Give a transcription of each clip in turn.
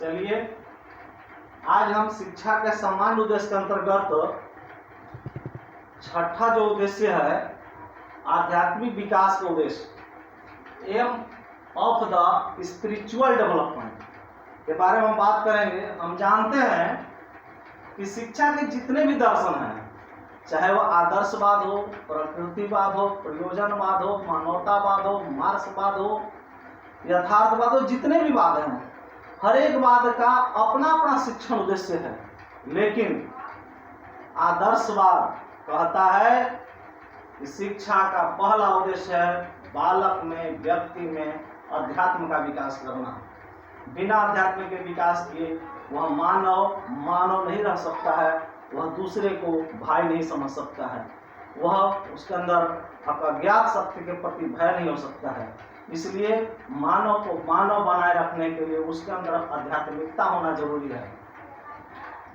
चलिए आज हम शिक्षा के सामान्य उद्देश्य के अंतर्गत छठा जो उद्देश्य है आध्यात्मिक विकास का उद्देश्य aim of the spiritual development के बारे में हम बात करेंगे। हम जानते हैं कि शिक्षा के जितने भी दर्शन हैं, चाहे वह आदर्शवाद हो, प्रकृतिवाद हो, प्रयोजनवाद हो, मानवतावाद हो, मार्क्सवाद हो, यथार्थवाद हो, जितने भी वाद हैं, हर एक वाद का अपना अपना शिक्षण उद्देश्य है। लेकिन आदर्शवाद कहता है कि शिक्षा का पहला उद्देश्य है बालक में, व्यक्ति में अध्यात्म का विकास करना। बिना अध्यात्म के विकास किए वह मानव नहीं रह सकता है, वह दूसरे को भाई नहीं समझ सकता है, वह उसके अंदर अज्ञात शक्ति के प्रति भय नहीं हो सकता है। इसलिए मानव को मानव बनाए रखने के लिए उसके अंदर आध्यात्मिकता होना जरूरी है।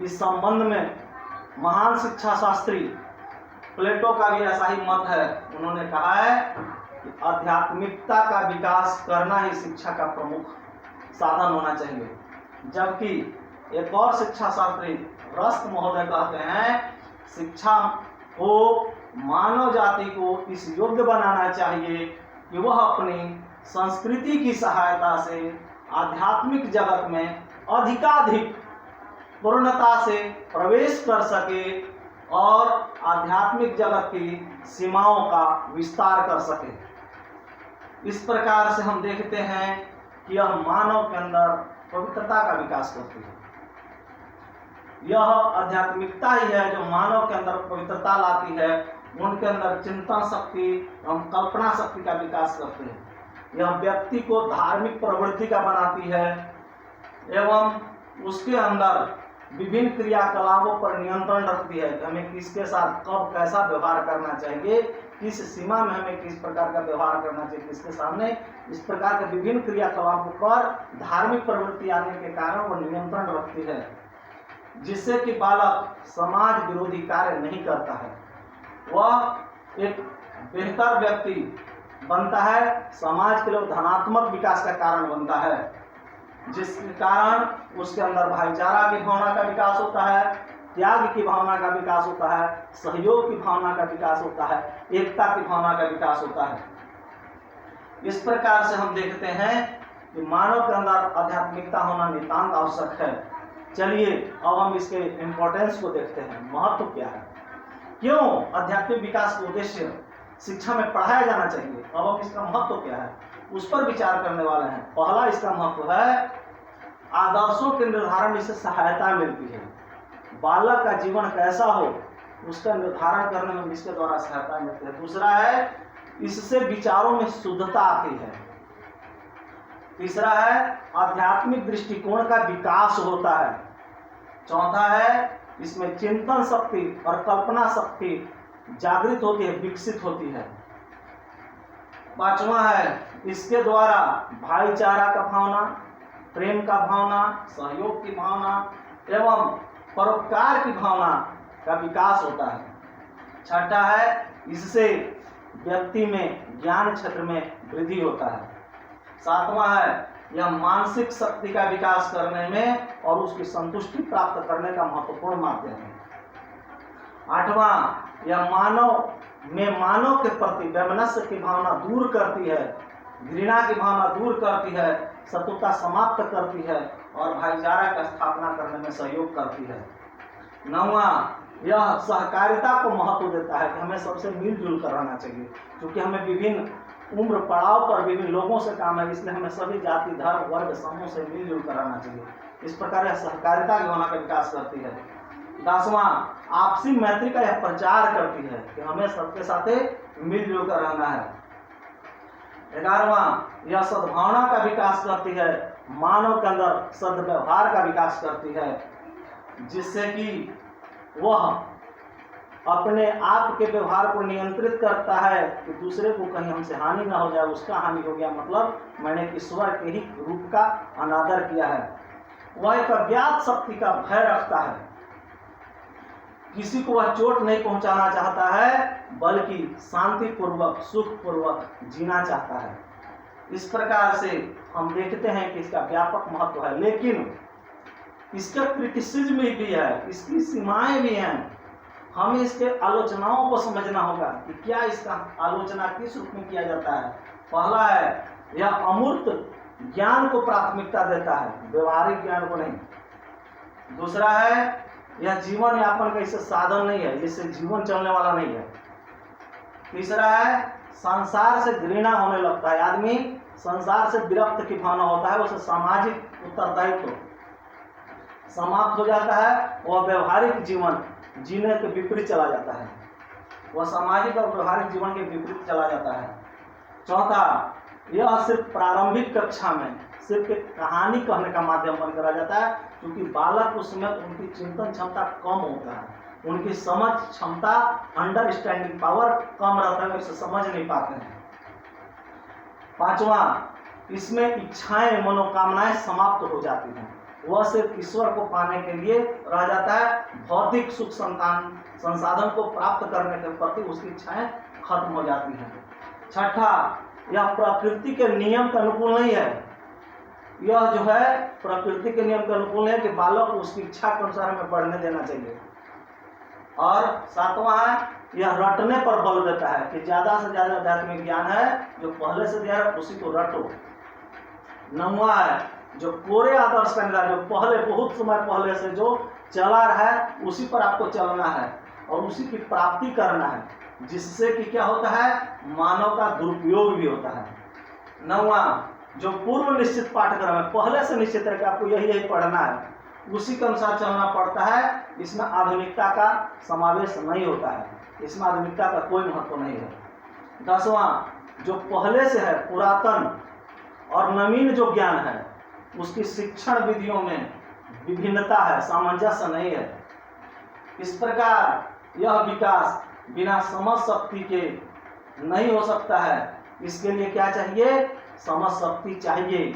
इस संबंध में महान शिक्षा शास्त्री प्लेटो का भी ऐसा ही मत है। उन्होंने कहा है कि आध्यात्मिकता का विकास करना ही शिक्षा का प्रमुख साधन होना चाहिए। जबकि एक और शिक्षा शास्त्री रस्त महोदय कहते हैं शिक्षा को मानव जाति को इस योग्य बनाना चाहिए कि वह अपनी संस्कृति की सहायता से आध्यात्मिक जगत में अधिकाधिक पूर्णता से प्रवेश कर सके और आध्यात्मिक जगत की सीमाओं का विस्तार कर सके। इस प्रकार से हम देखते हैं कि यह मानव के अंदर पवित्रता का विकास करती है। यह आध्यात्मिकता ही है जो मानव के अंदर पवित्रता लाती है, उनके अंदर चिंतन शक्ति एवं कल्पना शक्ति का विकास करते हैं। यह व्यक्ति को धार्मिक प्रवृत्ति का बनाती है एवं उसके अंदर विभिन्न क्रियाकलापों पर नियंत्रण रखती है कि हमें किसके साथ कब कैसा व्यवहार करना चाहिए, किस सीमा में हमें किस प्रकार का व्यवहार करना चाहिए किसके सामने। इस प्रकार के विभिन्न क्रियाकलापों पर धार्मिक प्रवृत्ति आने के कारण वह नियंत्रण रखती है, जिससे कि बालक समाज विरोधी कार्य नहीं करता है, वह एक बेहतर व्यक्ति बनता है, समाज के लिए धनात्मक विकास का कारण बनता है, जिसके कारण उसके अंदर भाईचारा की भावना का विकास होता है, त्याग की भावना का विकास होता है, सहयोग की भावना का विकास होता है, एकता की भावना का विकास होता है। इस प्रकार से हम देखते हैं कि मानव के अंदर आध्यात्मिकता होना नितांत आवश्यक है। चलिए अब हम इसके इम्पोर्टेंस को देखते हैं, महत्व क्या है, क्यों आध्यात्मिक विकास का उद्देश्य शिक्षा में पढ़ाया जाना चाहिए। अब हम इसका महत्व क्या है उस पर विचार करने वाले हैं। पहला इसका महत्व है आदर्शों के निर्धारण से सहायता मिलती है। बालक का जीवन कैसा हो उसका निर्धारण करने में इसके द्वारा सहायता मिलती है। दूसरा है इससे विचारों में शुद्धता आती है। तीसरा है आध्यात्मिक दृष्टिकोण का विकास होता है। चौथा है इसमें चिंतन शक्ति और कल्पना शक्ति जागृत होती है, विकसित होती है। पांचवा है इसके द्वारा भाईचारा का भावना, प्रेम का भावना, सहयोग की भावना एवं परोपकार की भावना का विकास होता है। छठा है इससे व्यक्ति में ज्ञान क्षेत्र में वृद्धि होता है। सातवां है यह मानसिक शक्ति का विकास करने में और उसकी संतुष्टि प्राप्त करने का महत्वपूर्ण माध्यम है। आठवां यह मानव के प्रति वैमनस्य की भावना दूर करती है, घृणा की भावना दूर करती है, शत्रुता समाप्त करती है और भाईचारा की स्थापना करने में सहयोग करती है। नौवां यह सहकारिता को महत्व देता है कि हमें सबसे मिलजुल कर रहना चाहिए, क्योंकि हमें विभिन्न उम्र पड़ाव पर विभिन्न लोगों से काम है, इसलिए हमें सभी जाति धर्म वर्ग समूह से मिलजुल कर रहना चाहिए। इस प्रकार यह सहकारिता की भावना का विकास करती है। 10वां आपसी मैत्री का यह प्रचार करती है कि हमें सबके साथ मिलजुल कर रहना है। 11वां यह सद्भावना का विकास करती है, मानव के अंदर सद्व्यवहार का विकास करती है, जिससे कि वह अपने आप के व्यवहार को नियंत्रित करता है कि दूसरे को कहीं हमसे हानि ना हो जाए, उसका हानि हो गया मतलब मैंने ईश्वर के ही रूप का अनादर किया है। वह एक अज्ञात शक्ति का भय रखता है, किसी को वह चोट नहीं पहुंचाना चाहता है बल्कि शांतिपूर्वक सुखपूर्वक जीना चाहता है। इस प्रकार से हम देखते हैं कि इसका व्यापक महत्व है। लेकिन इसका क्रिटिसिज्म भी है, इसकी सीमाएं भी हैं। हमें इसके आलोचनाओं को समझना होगा कि क्या इसका आलोचना किस रूप में किया जाता है। पहला है, यह अमूर्त ज्ञान को प्राथमिकता देता है, व्यवहारिक ज्ञान को नहीं। दूसरा है, यह जीवन यापन का इससे साधन नहीं है, इससे जीवन चलने वाला नहीं है। तीसरा है, संसार से घृणा होने लगता है, आदमी संसार से विरक्त की भावना होता है, उसे सामाजिक उत्तरदायित्व समाप्त हो जाता है, वह व्यवहारिक जीवन जीने के विपरीत चला जाता है, वह सामाजिक और व्यवहारिक जीवन के विपरीत चला जाता है। चौथा, यह सिर्फ प्रारंभिक कक्षा में सिर्फ एक कहानी कहने का माध्यम बनकर आ जाता है, क्योंकि बालक उस समय उनकी चिंतन क्षमता कम होता है, उनकी समझ क्षमता, अंडरस्टैंडिंग पावर कम रहता है, उसे समझ नहीं पाते हैं। पांचवा, इसमें इच्छाएं, मनोकामनाएं समाप्त हो जाती हैं, वह सिर्फ ईश्वर को पाने के लिए रह जाता है, भौतिक सुख संसाधन को प्राप्त करने के प्रति उसकी इच्छाएं खत्म हो जाती हैं। छठा, यह प्रकृति के नियम के अनुकूल नहीं है, यह जो है प्रकृति के नियम के अनुकूल है कि बालक को उसकी इच्छा के अनुसार हमें पढ़ने देना चाहिए। और सातवां है, यह रटने पर बल देता है कि ज्यादा से ज्यादा आध्यात्मिक ज्ञान है जो पहले से दिया है उसी को रटो। नौवां है, जो कोरे आदर्श का निराश, जो पहले बहुत समय पहले से जो चला रहा है उसी पर आपको चलना है और उसी की प्राप्ति करना है, जिससे कि क्या होता है, मानव का दुरुपयोग भी होता है। नौवां, जो पूर्व निश्चित पाठ्यक्रम है, पहले से निश्चित है कि आपको यही पढ़ना है, उसी के अनुसार चलना पड़ता है, इसमें आधुनिकता का समावेश नहीं होता है, इसमें आधुनिकता का कोई महत्व नहीं है। 10वां, जो पहले से है पुरातन और नवीन जो ज्ञान है उसकी शिक्षण विधियों में विभिन्नता है, सामंजस्य नहीं है। इस प्रकार यह विकास बिना समझ शक्ति के नहीं हो सकता है, इसके लिए क्या चाहिए, समझ शक्ति चाहिए।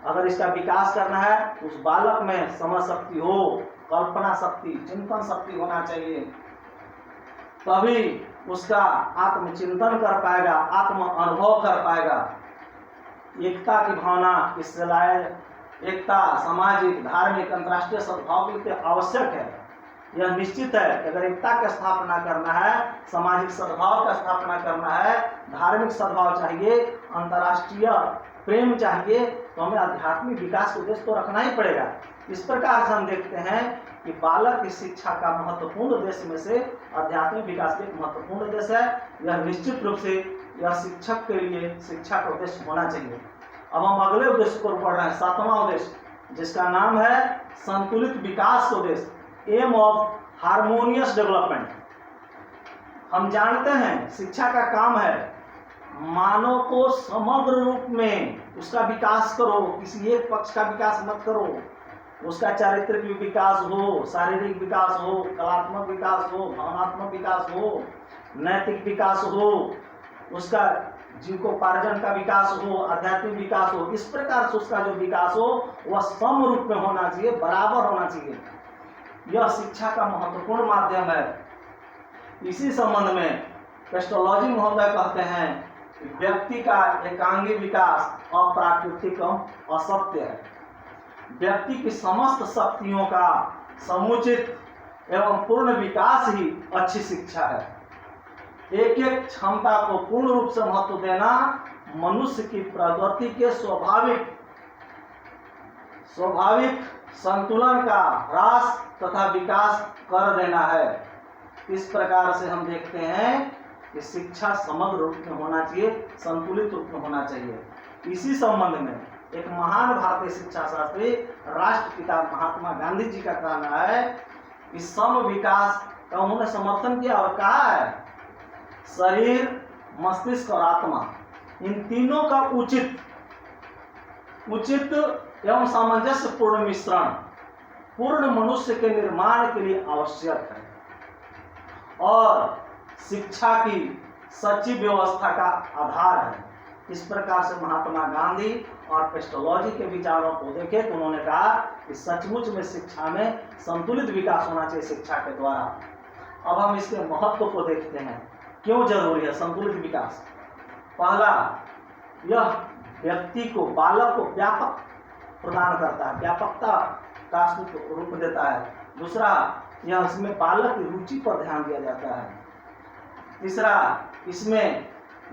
अगर इसका विकास करना है उस बालक में समझ शक्ति हो, कल्पना शक्ति, चिंतन शक्ति होना चाहिए, तभी उसका आत्मचिंतन कर पाएगा, आत्म अनुभव कर पाएगा। एकता की भावना इससे लाए, एकता सामाजिक, धार्मिक, अंतर्राष्ट्रीय सद्भाव के लिए आवश्यक है। यह निश्चित है कि अगर एकता की स्थापना करना है, सामाजिक सद्भाव का स्थापना करना है, धार्मिक सद्भाव चाहिए, अंतर्राष्ट्रीय प्रेम चाहिए, तो हमें आध्यात्मिक विकास का उद्देश्य तो रखना ही पड़ेगा। इस प्रकार से हम देखते हैं कि बालक की शिक्षा का महत्वपूर्ण उद्देश्य में से आध्यात्मिक विकास का एक महत्वपूर्ण उद्देश्य है। यह निश्चित रूप से यह शिक्षक के लिए शिक्षा का उद्देश्य होना चाहिए। अब हम अगले उद्देश्य को पढ़ रहे हैं, 7वां उद्देश्य, जिसका नाम है संतुलित विकास का उद्देश्य, एम ऑफ हार्मोनियस डेवलपमेंट। हम जानते हैं शिक्षा का काम है मानव को समग्र रूप में उसका विकास करो, किसी एक पक्ष का विकास मत करो, उसका चारित्रिक विकास हो, शारीरिक विकास हो, कलात्मक विकास हो, भावनात्मक विकास हो, नैतिक विकास हो, उसका जीविकोपार्जन का विकास हो, आध्यात्मिक विकास हो। इस प्रकार से उसका जो विकास हो वह सम रूप में होना चाहिए, बराबर होना चाहिए। यह शिक्षा का महत्वपूर्ण माध्यम है। इसी संबंध में पेस्टोलॉजी महोदय कहते हैं कि व्यक्ति का एकांगी विकास अप्राकृतिक असत्य है। व्यक्ति की समस्त शक्तियों का समुचित एवं पूर्ण विकास ही अच्छी शिक्षा है। एक एक क्षमता को पूर्ण रूप से महत्व देना मनुष्य की प्रगति के स्वाभाविक संतुलन का ह्रास तथा विकास कर देना है। इस प्रकार से हम देखते हैं कि शिक्षा समग्र रूप में होना चाहिए, संतुलित रूप में होना चाहिए। इसी संबंध में एक महान भारतीय शिक्षा शास्त्री राष्ट्रपिता महात्मा गांधी जी का कहना है कि सम विकास का उन्होंने समर्थन किया और कहा है शरीर, मस्तिष्क और आत्मा, इन तीनों का उचित एवं सामंजस्यपूर्ण मिश्रण पूर्ण मनुष्य के निर्माण के लिए आवश्यक है और शिक्षा की सच्ची व्यवस्था का आधार है। इस प्रकार से महात्मा गांधी और पेस्टोलॉजी के विचारों को देखे तो उन्होंने कहा कि सचमुच में शिक्षा में संतुलित विकास होना चाहिए शिक्षा के द्वारा। अब हम इसके महत्व को देखते हैं, क्यों जरूरी है संतुलित विकास। पहला, यह व्यक्ति को, बालक को व्यापक प्रदान करता है, व्यापकता का रूप देता है। दूसरा, यह इसमें बालक की रुचि पर ध्यान दिया जाता है। तीसरा, इसमें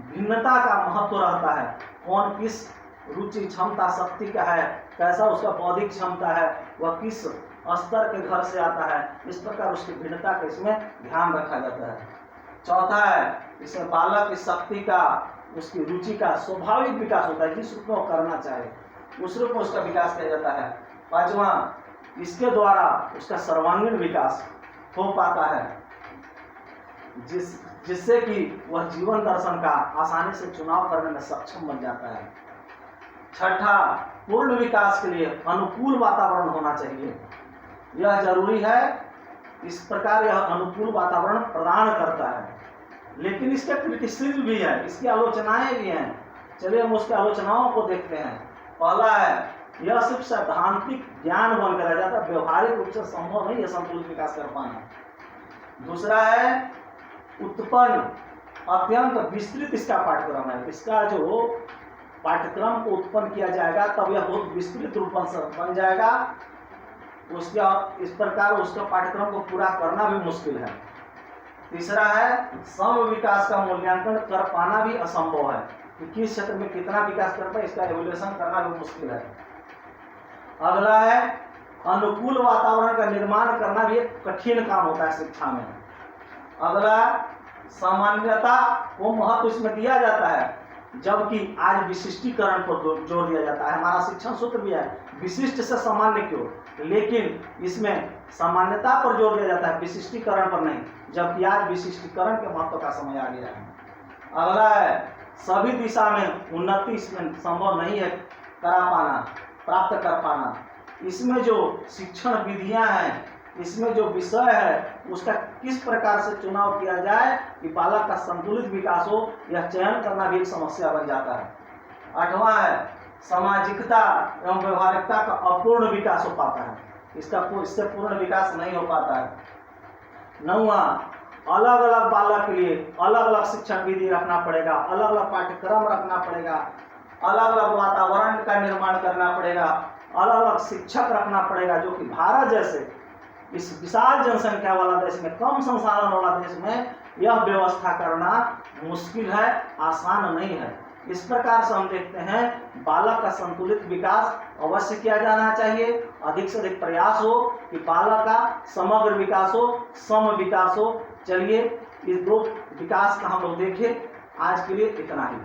भिन्नता का महत्व रहता है, कौन किस रुचि क्षमता शक्ति का है, कैसा उसका बौद्धिक क्षमता है, वह किस स्तर के घर से आता है, इस प्रकार उसकी भिन्नता का इसमें ध्यान रखा जाता है। चौथा है, इसमें बालक की शक्ति का, उसकी रुचि का स्वाभाविक विकास होता है, जिस रूप में वो करना चाहे उस रूप में उसका विकास किया जाता है। पांचवा, इसके द्वारा उसका सर्वांगीण विकास हो पाता है, जिससे कि वह जीवन दर्शन का आसानी से चुनाव करने में सक्षम बन जाता है। छठा, पूर्ण विकास के लिए अनुकूल वातावरण होना चाहिए, यह जरूरी है। इस प्रकार यह अनुकूल वातावरण प्रदान करता है, लेकिन इसके क्रिटिसिज्म भी है, इसकी आलोचनाएं भी हैं। चलिए हम उसकी आलोचनाओं को देखते हैं। पहला है, यह सिर्फ सैद्धांतिक ज्ञान बनकर रह जाता है, व्यवहारिक रूप से संभव नहीं है संतुलित विकास कर पाना। दूसरा है, उत्पन्न अत्यंत विस्तृत इसका पाठ्यक्रम है, इसका जो पाठ्यक्रम को उत्पन्न किया जाएगा तब यह बहुत विस्तृत रूप से बन जाएगा। उसका इस प्रकार उसका पाठ्यक्रम को पूरा करना भी मुश्किल है। तीसरा है, सम विकास का मूल्यांकन कर पाना भी असंभव है, कि किस क्षेत्र में कितना विकास कर पाए इसका एवोल्यूशन करना भी मुश्किल है। अगला है, अनुकूल वातावरण का निर्माण करना भी एक कठिन काम होता है शिक्षा में। अगला, सामान्यता को महत्व इसमें दिया जाता है, जबकि आज विशिष्टीकरण पर जोर दिया जाता है। हमारा शिक्षण सूत्र भी है, विशिष्ट से सामान्य क्यों, लेकिन इसमें सामान्यता पर जोर दिया जाता है, विशिष्टीकरण पर नहीं, जबकि आज विशिष्टीकरण के महत्व का समय आ गया है। अगला है, सभी दिशा में उन्नति इसमें संभव नहीं है करा पाना, प्राप्त कर पाना। इसमें जो शिक्षण विधियां हैं, इसमें जो विषय है, उसका किस प्रकार से चुनाव किया जाए कि बालक का संतुलित विकास हो, यह चयन करना भी एक समस्या बन जाता है। आठवां है, सामाजिकता एवं व्यवहारिकता का अपूर्ण विकास हो पाता है, इससे पूर्ण विकास नहीं हो पाता है। नौवां, अलग अलग बालक के लिए अलग अलग शिक्षण विधि रखना पड़ेगा, अलग अलग पाठ्यक्रम रखना पड़ेगा, अलग अलग वातावरण का निर्माण करना पड़ेगा, अलग अलग शिक्षक रखना पड़ेगा, जो कि भारत जैसे इस विशाल जनसंख्या वाला देश में, कम संसाधन वाला देश में यह व्यवस्था करना मुश्किल है, आसान नहीं है। इस प्रकार से हम देखते हैं बालक का संतुलित विकास अवश्य किया जाना चाहिए, अधिक से अधिक प्रयास हो कि बालक का समग्र विकास हो, सम विकास हो। चलिए इस दो विकास का हम लोग देखें। आज के लिए इतना ही।